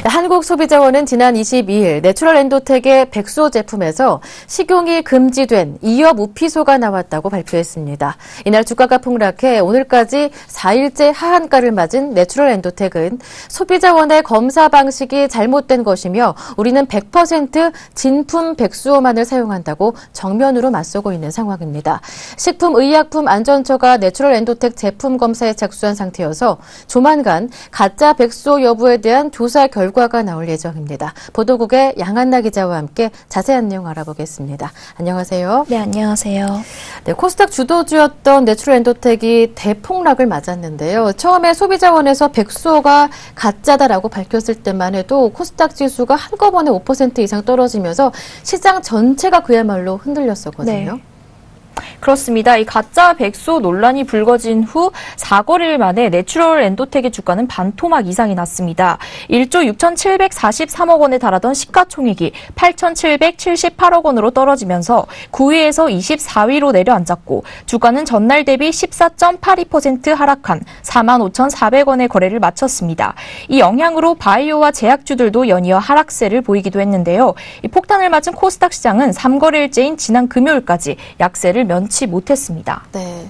한국소비자원은 지난 22일 내추럴 엔도텍의 백수호 제품에서 식용이 금지된 이어무피소가 나왔다고 발표했습니다. 이날 주가가 폭락해 오늘까지 4일째 하한가를 맞은 내추럴 엔도텍은 소비자원의 검사 방식이 잘못된 것이며 우리는 100% 진품 백수호만을 사용한다고 정면으로 맞서고 있는 상황입니다. 식품의약품안전처가 내추럴 엔도텍 제품 검사에 착수한 상태여서 조만간 가짜 백수호 여부에 대한 조사 결과가 나올 예정입니다. 보도국의 양한나 기자와 함께 자세한 내용 알아보겠습니다. 안녕하세요. 네, 안녕하세요. 네, 코스닥 주도주였던 내추럴 엔도텍이 대폭락을 맞았는데요. 처음에 소비자원에서 백수호가 가짜다라고 밝혔을 때만 해도 코스닥 지수가 한꺼번에 5% 이상 떨어지면서 시장 전체가 그야말로 흔들렸었거든요. 네. 그렇습니다. 이 가짜 백수호 논란이 불거진 후 4거래일 만에 내추럴 엔도텍의 주가는 반토막 이상이 났습니다. 1조 6,743억 원에 달하던 시가총액이 8,778억 원으로 떨어지면서 9위에서 24위로 내려앉았고 주가는 전날 대비 14.82% 하락한 45,400원의 거래를 마쳤습니다. 이 영향으로 바이오와 제약주들도 연이어 하락세를 보이기도 했는데요. 이 폭탄을 맞은 코스닥 시장은 3거래일째인 지난 금요일까지 약세를 면치 못했습니다. 네.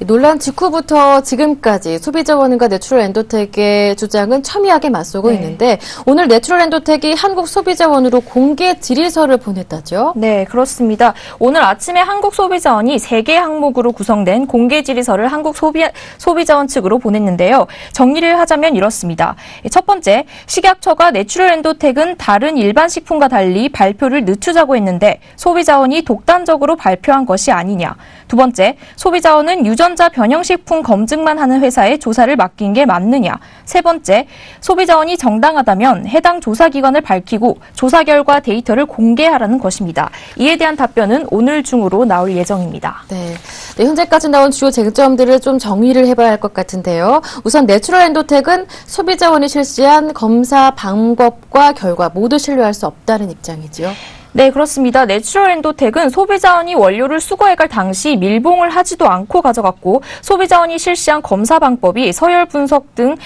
논란 직후부터 지금까지 소비자원과 내추럴 엔도텍의 주장은 첨예하게 맞서고 있는데 오늘 내추럴 엔도텍이 한국소비자원으로 공개 질의서를 보냈다죠? 네, 그렇습니다. 오늘 아침에 한국소비자원이 3개 항목으로 구성된 공개 질의서를 한국소비자원 측으로 보냈는데요. 정리를 하자면 이렇습니다. 첫 번째, 식약처가 내추럴 엔도텍은 다른 일반 식품과 달리 발표를 늦추자고 했는데 소비자원이 독단적으로 발표한 것이 아니냐. 두 번째, 소비자원은 유전자 변형식품 검증만 하는 회사에 조사를 맡긴 게 맞느냐. 세 번째, 소비자원이 정당하다면 해당 조사기관을 밝히고 조사 결과 데이터를 공개하라는 것입니다. 이에 대한 답변은 오늘 중으로 나올 예정입니다. 네, 현재까지 나온 주요 쟁점들을 좀 정리를 해봐야 할 것 같은데요. 우선 내추럴 엔도텍은 소비자원이 실시한 검사 방법과 결과 모두 신뢰할 수 없다는 입장이지요. 네, 그렇습니다. 내추럴 엔도텍은 소비자원이 원료를 수거해갈 당시 밀봉을 하지도 않고 가져갔고 소비자원이 실시한 검사 방법이 서열 분석 등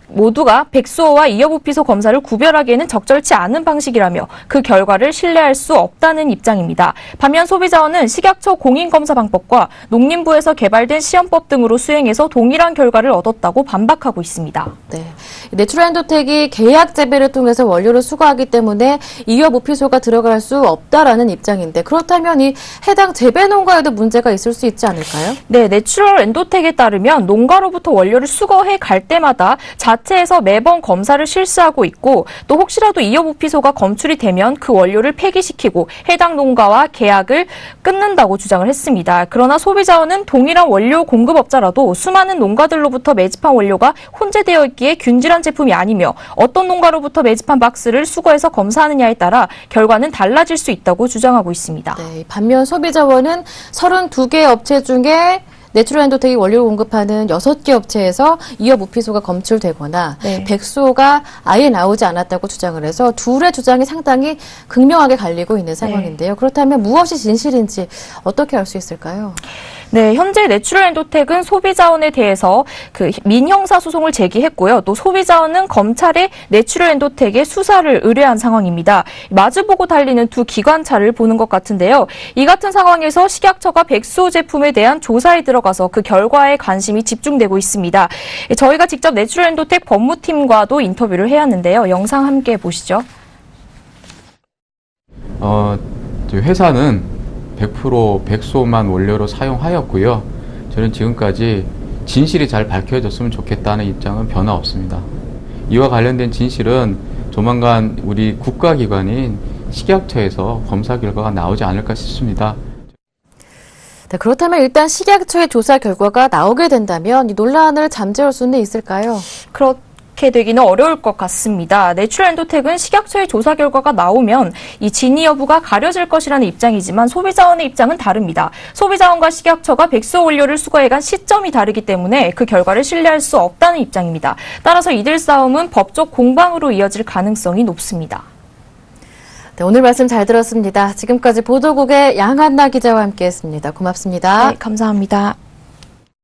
모두가 백수호와 이어부피소 검사를 구별하기에는 적절치 않은 방식이라며 그 결과를 신뢰할 수 없다는 입장입니다. 반면 소비자원은 식약처 공인검사 방법과 농림부에서 개발된 시험법 등으로 수행해서 동일한 결과를 얻었다고 반박하고 있습니다. 네, 내추럴 엔도텍이 계약 재배를 통해서 원료를 수거하기 때문에 이어부피소가 들어갈 수 없다라는 입장인데 그렇다면 이 해당 재배 농가에도 문제가 있을 수 있지 않을까요? 네, 내추럴 엔도텍에 따르면 농가로부터 원료를 수거해 갈 때마다 자체에서 매번 검사를 실시하고 있고 또 혹시라도 이어부피소가 검출이 되면 그 원료를 폐기시키고 해당 농가와 계약을 끊는다고 주장을 했습니다. 그러나 소비자원은 동일한 원료 공급업자라도 수많은 농가들로부터 매집한 원료가 혼재되어 있기에 균질한 제품이 아니며 어떤 농가로부터 매집한 박스를 수거해서 검사하느냐에 따라 결과는 달라질 수 있다고 주장하고 있습니다. 네, 반면 소비자원은 32개 업체 중에 내추럴 엔도텍이 원료를 공급하는 6개 업체에서 이어무피소가 검출되거나 백수호가 아예 나오지 않았다고 주장을 해서 둘의 주장이 상당히 극명하게 갈리고 있는 상황인데요. 그렇다면 무엇이 진실인지 어떻게 알 수 있을까요? 네, 현재 내추럴 엔도텍은 소비자원에 대해서 민형사 소송을 제기했고요. 또 소비자원은 검찰에 내추럴 엔도텍의 수사를 의뢰한 상황입니다. 마주보고 달리는 두 기관차를 보는 것 같은데요. 이 같은 상황에서 식약처가 백수호 제품에 대한 조사에 들어가서 그 결과에 관심이 집중되고 있습니다. 저희가 직접 내추럴 엔도텍 법무팀과도 인터뷰를 해왔는데요. 영상 함께 보시죠. 회사는 100% 백수호만 원료로 사용하였고요. 저는 지금까지 진실이 잘 밝혀졌으면 좋겠다는 입장은 변화 없습니다. 이와 관련된 진실은 조만간 우리 국가기관인 식약처에서 검사 결과가 나오지 않을까 싶습니다. 네, 그렇다면 일단 식약처의 조사 결과가 나오게 된다면 이 논란을 잠재울 수는 있을까요? 그렇게 되기는 어려울 것 같습니다. 내추럴 엔도텍은 식약처의 조사 결과가 나오면 이 진위 여부가 가려질 것이라는 입장이지만 소비자원의 입장은 다릅니다. 소비자원과 식약처가 백수호 원료를 수거해간 시점이 다르기 때문에 그 결과를 신뢰할 수 없다는 입장입니다. 따라서 이들 싸움은 법적 공방으로 이어질 가능성이 높습니다. 네, 오늘 말씀 잘 들었습니다. 지금까지 보도국의 양한나 기자와 함께했습니다. 고맙습니다. 네, 감사합니다.